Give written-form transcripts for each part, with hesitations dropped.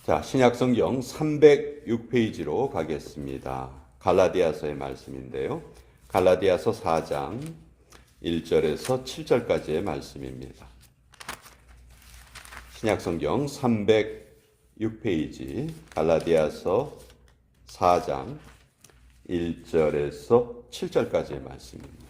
자, 신약성경 306페이지로 가겠습니다. 갈라디아서의 말씀인데요. 갈라디아서 4장 1절에서 7절까지의 말씀입니다. 신약성경 306페이지 갈라디아서 4장 1절에서 7절까지의 말씀입니다.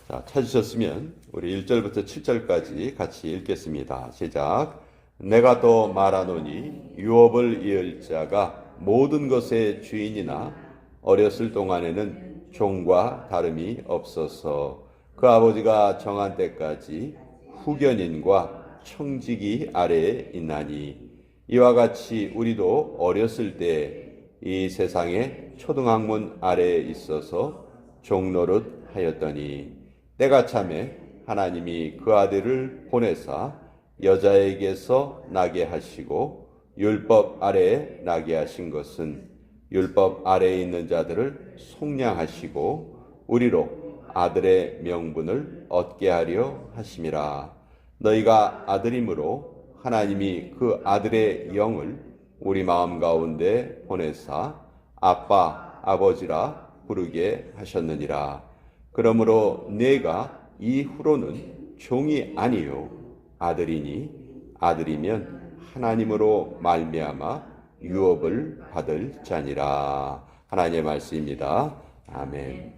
자, 찾으셨으면 우리 1절부터 7절까지 같이 읽겠습니다. 시작. 내가 또 말하노니 유업을 이을 자가 모든 것의 주인이나 어렸을 동안에는 종과 다름이 없어서 그 아버지가 정한 때까지 후견인과 청지기 아래에 있나니 이와 같이 우리도 어렸을 때 이 세상의 초등학문 아래에 있어서 종노릇 하였더니 때가 차매 하나님이 그 아들을 보내사 여자에게서 나게 하시고 율법 아래에 나게 하신 것은 율법 아래에 있는 자들을 속량하시고 우리로 아들의 명분을 얻게 하려 하심이라. 너희가 아들이므로 하나님이 그 아들의 영을 우리 마음 가운데 보내사 아빠 아버지라 부르게 하셨느니라. 그러므로 내가 이후로는 종이 아니요 아들이니 아들이면 하나님으로 말미암아 유업을 받을 자니라. 하나님의 말씀입니다. 아멘.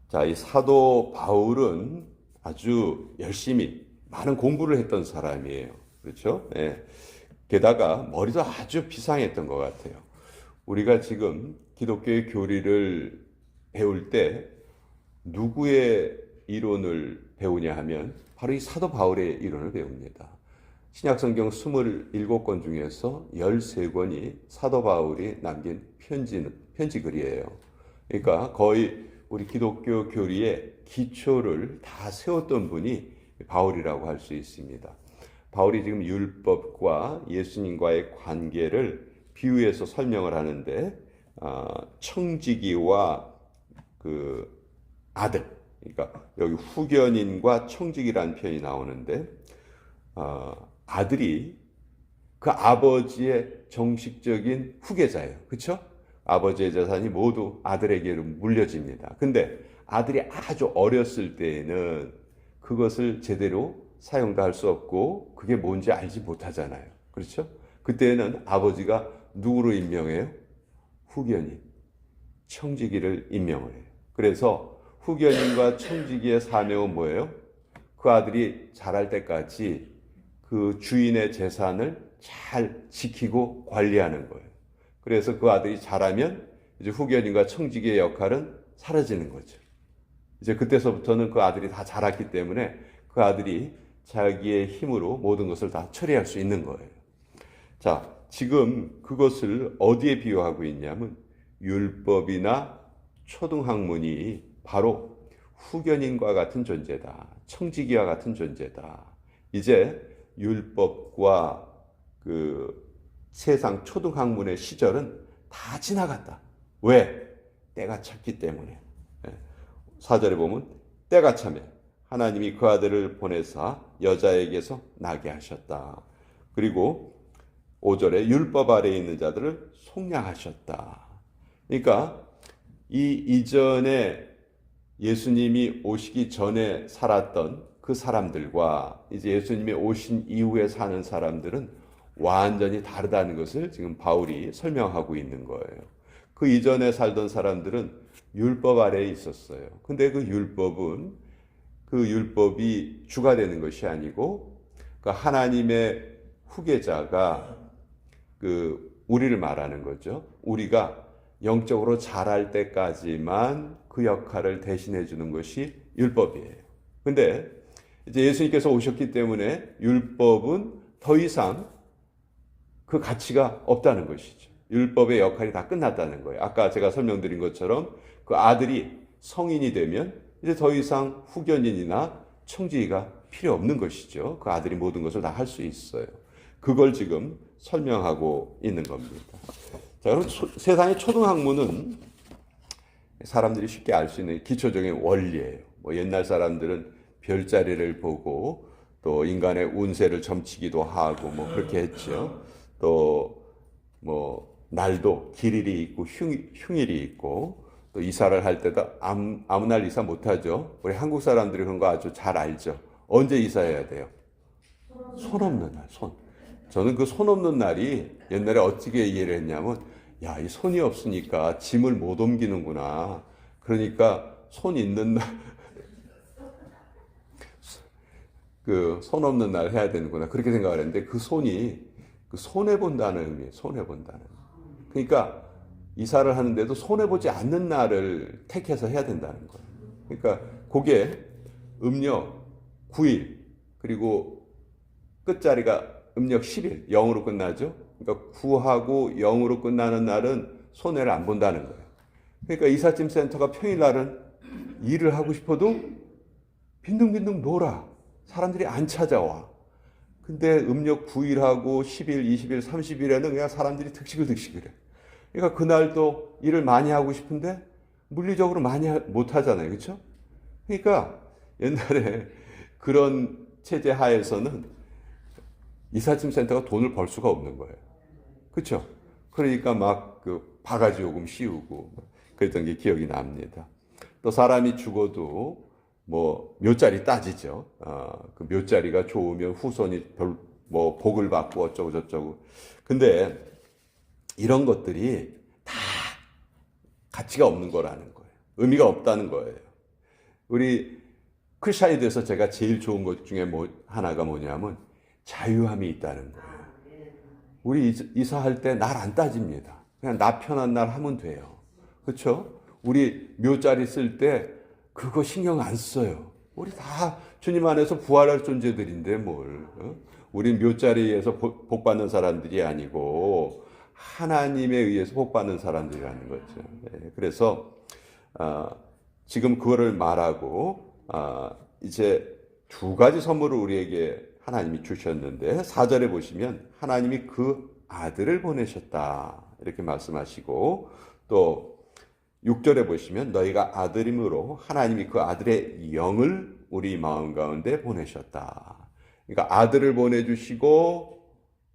자, 이 사도 바울은 아주 열심히 많은 공부를 했던 사람이에요. 그렇죠? 네. 게다가 머리도 아주 비상했던 것 같아요. 우리가 지금 기독교의 교리를 배울 때 누구의 이론을 배우냐 하면 바로 이 사도 바울의 이론을 배웁니다. 신약성경 27권 중에서 13권이 사도 바울이 남긴 편지글이에요. 그러니까 거의 우리 기독교 교리의 기초를 다 세웠던 분이 바울이라고 할 수 있습니다. 바울이 지금 율법과 예수님과의 관계를 비유해서 설명을 하는데 청지기와 그 아들, 그러니까 여기 후견인과 청지기라는 표현이 나오는데 아들이 그 아버지의 정식적인 후계자예요. 그렇죠? 아버지의 재산이 모두 아들에게로 물려집니다. 근데 아들이 아주 어렸을 때에는 그것을 제대로 사용도 할 수 없고 그게 뭔지 알지 못하잖아요. 그렇죠? 그때는 아버지가 누구로 임명해요? 후견인, 청지기를 임명을 해요. 그래서 후견인과 청지기의 사명은 뭐예요? 그 아들이 자랄 때까지 그 주인의 재산을 잘 지키고 관리하는 거예요. 그래서 그 아들이 자라면 이제 후견인과 청지기의 역할은 사라지는 거죠. 이제 그때서부터는 그 아들이 다 자랐기 때문에 그 아들이 자기의 힘으로 모든 것을 다 처리할 수 있는 거예요. 자, 지금 그것을 어디에 비유하고 있냐면 율법이나 초등학문이 바로 후견인과 같은 존재다. 청지기와 같은 존재다. 이제 율법과 그 세상 초등학문의 시절은 다 지나갔다. 왜? 때가 찼기 때문에. 4절에 보면 때가 차매 하나님이 그 아들을 보내사 여자에게서 나게 하셨다. 그리고 5절에 율법 아래에 있는 자들을 속량하셨다. 그러니까 이 이전에 예수님이 오시기 전에 살았던 그 사람들과 이제 예수님이 오신 이후에 사는 사람들은 완전히 다르다는 것을 지금 바울이 설명하고 있는 거예요. 그 이전에 살던 사람들은 율법 아래에 있었어요. 근데 그 율법이 주가 되는 것이 아니고 그 하나님의 후계자가 우리를 말하는 거죠. 우리가 영적으로 자랄 때까지만 그 역할을 대신해 주는 것이 율법이에요. 근데 이제 예수님께서 오셨기 때문에 율법은 더 이상 그 가치가 없다는 것이죠. 율법의 역할이 다 끝났다는 거예요. 아까 제가 설명드린 것처럼 그 아들이 성인이 되면 이제 더 이상 후견인이나 청지기가 필요 없는 것이죠. 그 아들이 모든 것을 다 할 수 있어요. 그걸 지금 설명하고 있는 겁니다. 자, 그럼 세상의 초등학문은 사람들이 쉽게 알 수 있는 기초적인 원리예요. 옛날 사람들은 별자리를 보고 또 인간의 운세를 점치기도 하고 뭐 그렇게 했죠. 또 뭐 날도 길일이 있고 흉일이 있고 또 이사를 할 때도 아무 날 이사 못 하죠. 우리 한국 사람들이 그런 거 아주 잘 알죠. 언제 이사해야 돼요? 손 없는 날, 손. 저는 그 손 없는 날이 옛날에 어떻게 이해를 했냐면, 야, 이 손이 없으니까 짐을 못 옮기는구나. 그러니까 손 있는 날, 그 손 없는 날 해야 되는구나. 그렇게 생각을 했는데 그 손이 그 손해본다는 의미예요. 손해본다는. 그러니까 이사를 하는데도 손해보지 않는 날을 택해서 해야 된다는 거예요. 그러니까 그게 음력 9일, 그리고 끝자리가 음력 10일, 0으로 끝나죠. 그러니까 9하고 0으로 끝나는 날은 손해를 안 본다는 거예요. 그러니까 이삿짐 센터가 평일날은 일을 하고 싶어도 빈둥빈둥 놀아. 사람들이 안 찾아와. 근데 음력 9일하고 10일, 20일, 30일에는 그냥 사람들이 득식을 해. 그러니까 그날도 일을 많이 하고 싶은데 물리적으로 많이 못 하잖아요. 그렇죠? 그러니까 옛날에 그런 체제 하에서는 이삿짐 센터가 돈을 벌 수가 없는 거예요. 그렇죠? 그러니까 막 그 바가지 요금 씌우고 그랬던 게 기억이 납니다. 또 사람이 죽어도 뭐 묘자리 따지죠. 그 묘자리가 좋으면 후손이 뭐 복을 받고 어쩌고 저쩌고. 근데 이런 것들이 다 가치가 없는 거라는 거예요. 의미가 없다는 거예요. 우리 크리스찬이 돼서 제가 제일 좋은 것 중에 하나가 뭐냐면 자유함이 있다는 거예요. 우리 이사할 때 날 안 따집니다. 그냥 나 편한 날 하면 돼요. 그렇죠? 우리 묘자리 쓸 때 그거 신경 안 써요. 우리 다 주님 안에서 부활할 존재들인데 뭘. 우리 묘자리에서 복 받는 사람들이 아니고 하나님에 의해서 복 받는 사람들이라는 거죠. 그래서 지금 그거를 말하고 이제 두 가지 선물을 우리에게 하나님이 주셨는데 4절에 보시면 하나님이 그 아들을 보내셨다 이렇게 말씀하시고 또 6절에 보시면 너희가 아들임으로 하나님이 그 아들의 영을 우리 마음 가운데 보내셨다. 그러니까 아들을 보내주시고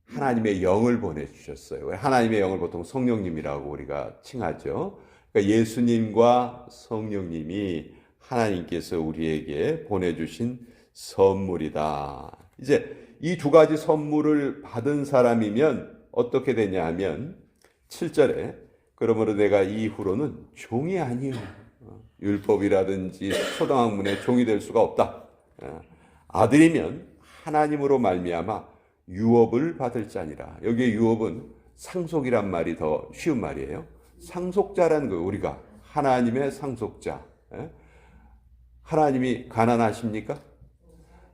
하나님의 영을 보내주셨어요. 하나님의 영을 보통 성령님이라고 우리가 칭하죠. 그러니까 예수님과 성령님이 하나님께서 우리에게 보내주신 선물이다. 이제 이 두 가지 선물을 받은 사람이면 어떻게 되냐 하면 7절에 그러므로 내가 이후로는 종이 아니요. 율법이라든지 초등학문의 종이 될 수가 없다. 아들이면 하나님으로 말미암아 유업을 받을 자니라. 여기에 유업은 상속이란 말이 더 쉬운 말이에요. 상속자라는 거예요. 우리가 하나님의 상속자. 하나님이 가난하십니까?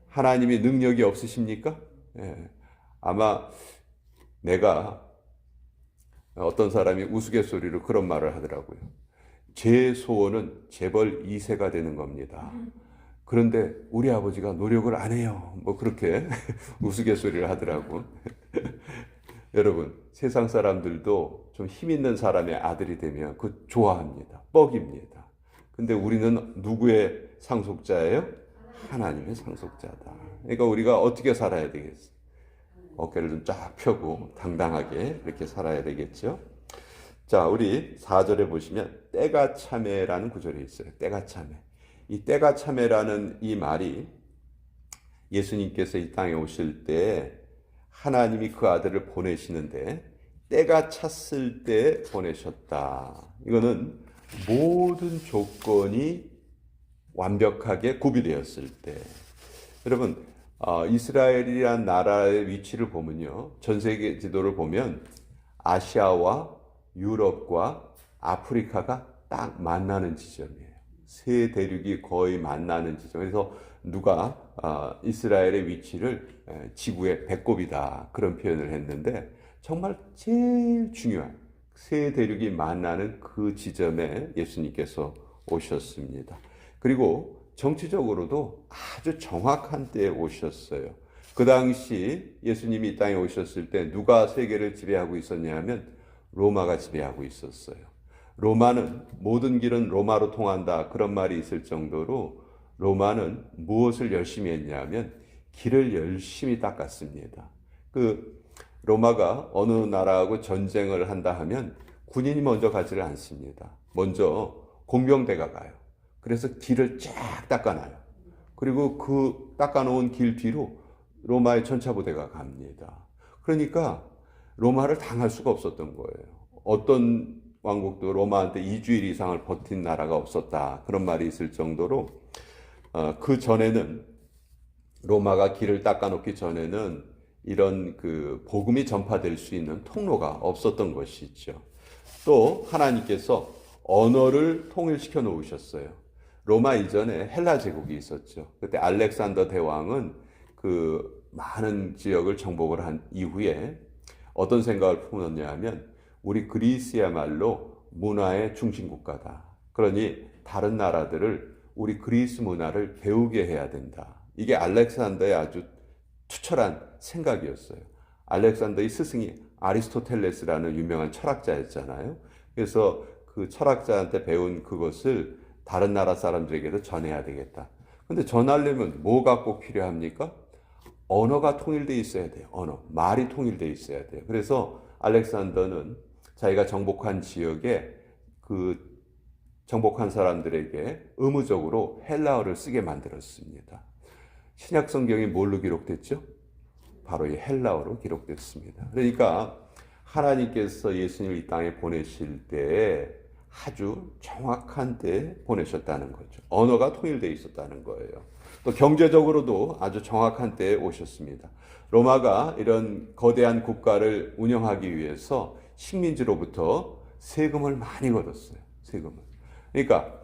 하나님이 능력이 없으십니까? 아마 내가 어떤 사람이 우스갯소리로 그런 말을 하더라고요. 제 소원은 재벌 2세가 되는 겁니다. 그런데 우리 아버지가 노력을 안 해요. 뭐 그렇게 우스갯소리를 하더라고. 여러분, 세상 사람들도 좀 힘 있는 사람의 아들이 되면 그 좋아합니다. 뻑입니다. 근데 우리는 누구의 상속자예요? 하나님의 상속자다. 그러니까 우리가 어떻게 살아야 되겠어요? 어깨를 좀 쫙 펴고 당당하게 그렇게 살아야 되겠죠. 자, 우리 4절에 보시면 때가 참에라는 구절이 있어요. 때가 참에. 이 때가 참에라는 이 말이 예수님께서 이 땅에 오실 때 하나님이 그 아들을 보내시는데 때가 찼을 때 보내셨다. 이거는 모든 조건이 완벽하게 구비되었을 때. 여러분, 이스라엘이란 나라의 위치를 보면요. 전 세계 지도를 보면 아시아와 유럽과 아프리카가 딱 만나는 지점이에요. 세 대륙이 거의 만나는 지점. 그래서 누가 이스라엘의 위치를 지구의 배꼽이다 그런 표현을 했는데 정말 제일 중요한 세 대륙이 만나는 그 지점에 예수님께서 오셨습니다. 그리고 정치적으로도 아주 정확한 때에 오셨어요. 그 당시 예수님이 이 땅에 오셨을 때 누가 세계를 지배하고 있었냐 하면 로마가 지배하고 있었어요. 로마는 모든 길은 로마로 통한다 그런 말이 있을 정도로 로마는 무엇을 열심히 했냐 하면 길을 열심히 닦았습니다. 그 로마가 어느 나라하고 전쟁을 한다 하면 군인이 먼저 가지를 않습니다. 먼저 공병대가 가요. 그래서 길을 쫙 닦아놔요. 그리고 그 닦아놓은 길 뒤로 로마의 전차부대가 갑니다. 그러니까 로마를 당할 수가 없었던 거예요. 어떤 왕국도 로마한테 2주일 이상을 버틴 나라가 없었다. 그런 말이 있을 정도로 그 전에는 로마가 길을 닦아놓기 전에는 이런 그 복음이 전파될 수 있는 통로가 없었던 것이죠. 또 하나님께서 언어를 통일시켜 놓으셨어요. 로마 이전에 헬라 제국이 있었죠. 그때 알렉산더 대왕은 그 많은 지역을 정복을 한 이후에 어떤 생각을 품었냐 하면 우리 그리스야말로 문화의 중심 국가다. 그러니 다른 나라들을 우리 그리스 문화를 배우게 해야 된다. 이게 알렉산더의 아주 투철한 생각이었어요. 알렉산더의 스승이 아리스토텔레스라는 유명한 철학자였잖아요. 그래서 그 철학자한테 배운 그것을 다른 나라 사람들에게도 전해야 되겠다. 근데 전하려면 뭐가 꼭 필요합니까? 언어가 통일되어 있어야 돼요. 언어, 말이 통일되어 있어야 돼요. 그래서 알렉산더는 자기가 정복한 지역에 그 정복한 사람들에게 의무적으로 헬라어를 쓰게 만들었습니다. 신약 성경이 뭘로 기록됐죠? 바로 이 헬라어로 기록됐습니다. 그러니까 하나님께서 예수님을 이 땅에 보내실 때 아주 정확한 때에 보내셨다는 거죠. 언어가 통일되어 있었다는 거예요. 또 경제적으로도 아주 정확한 때에 오셨습니다. 로마가 이런 거대한 국가를 운영하기 위해서 식민지로부터 세금을 많이 걷었어요. 세금을. 그러니까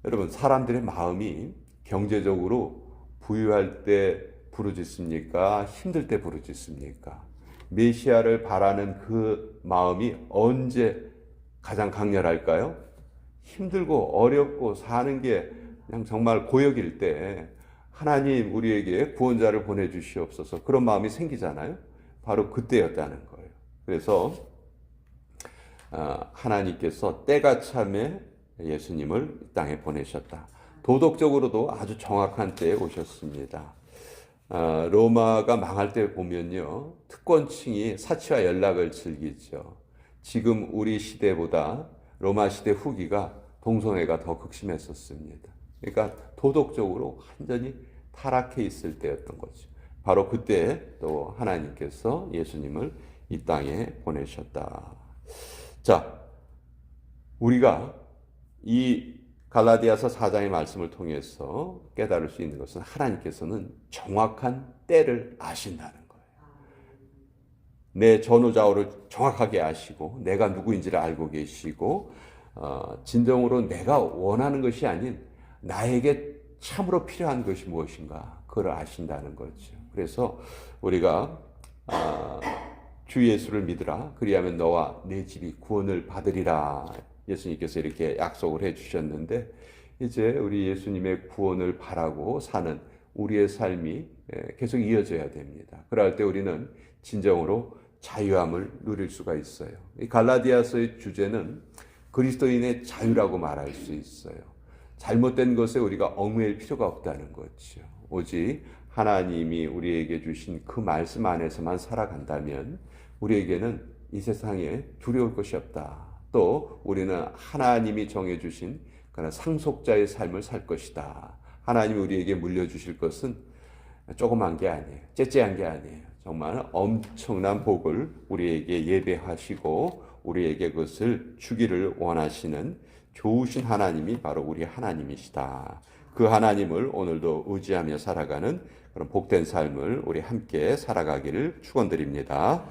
여러분 사람들의 마음이 경제적으로 부유할 때 부르짖습니까? 힘들 때 부르짖습니까? 메시아를 바라는 그 마음이 언제 가장 강렬할까요? 힘들고 어렵고 사는 게 그냥 정말 고역일 때 하나님 우리에게 구원자를 보내주시옵소서 그런 마음이 생기잖아요. 바로 그때였다는 거예요. 그래서 하나님께서 때가 참에 예수님을 이 땅에 보내셨다. 도덕적으로도 아주 정확한 때에 오셨습니다. 로마가 망할 때 보면요. 특권층이 사치와 연락을 즐기죠. 지금 우리 시대보다 로마 시대 후기가 동성애가 더 극심했었습니다. 그러니까 도덕적으로 완전히 타락해 있을 때였던 거죠. 바로 그때 또 하나님께서 예수님을 이 땅에 보내셨다. 자, 우리가 이 갈라디아서 4장의 말씀을 통해서 깨달을 수 있는 것은 하나님께서는 정확한 때를 아신다는 거예요. 내 전후좌우를 정확하게 아시고 내가 누구인지를 알고 계시고 진정으로 내가 원하는 것이 아닌 나에게 참으로 필요한 것이 무엇인가 그걸 아신다는 거죠. 그래서 우리가 주 예수를 믿으라 그리하면 너와 내 집이 구원을 받으리라 예수님께서 이렇게 약속을 해주셨는데 이제 우리 예수님의 구원을 바라고 사는 우리의 삶이 계속 이어져야 됩니다. 그럴 때 우리는 진정으로 자유함을 누릴 수가 있어요. 이 갈라디아서의 주제는 그리스도인의 자유라고 말할 수 있어요. 잘못된 것에 우리가 얽매일 필요가 없다는 거죠. 오직 하나님이 우리에게 주신 그 말씀 안에서만 살아간다면 우리에게는 이 세상에 두려울 것이 없다. 또 우리는 하나님이 정해주신 그런 상속자의 삶을 살 것이다. 하나님이 우리에게 물려주실 것은 조그만 게 아니에요. 째째한 게 아니에요. 정말 엄청난 복을 우리에게 예배하시고 우리에게 그것을 주기를 원하시는 좋으신 하나님이 바로 우리 하나님이시다. 그 하나님을 오늘도 의지하며 살아가는 그런 복된 삶을 우리 함께 살아가기를 축원드립니다.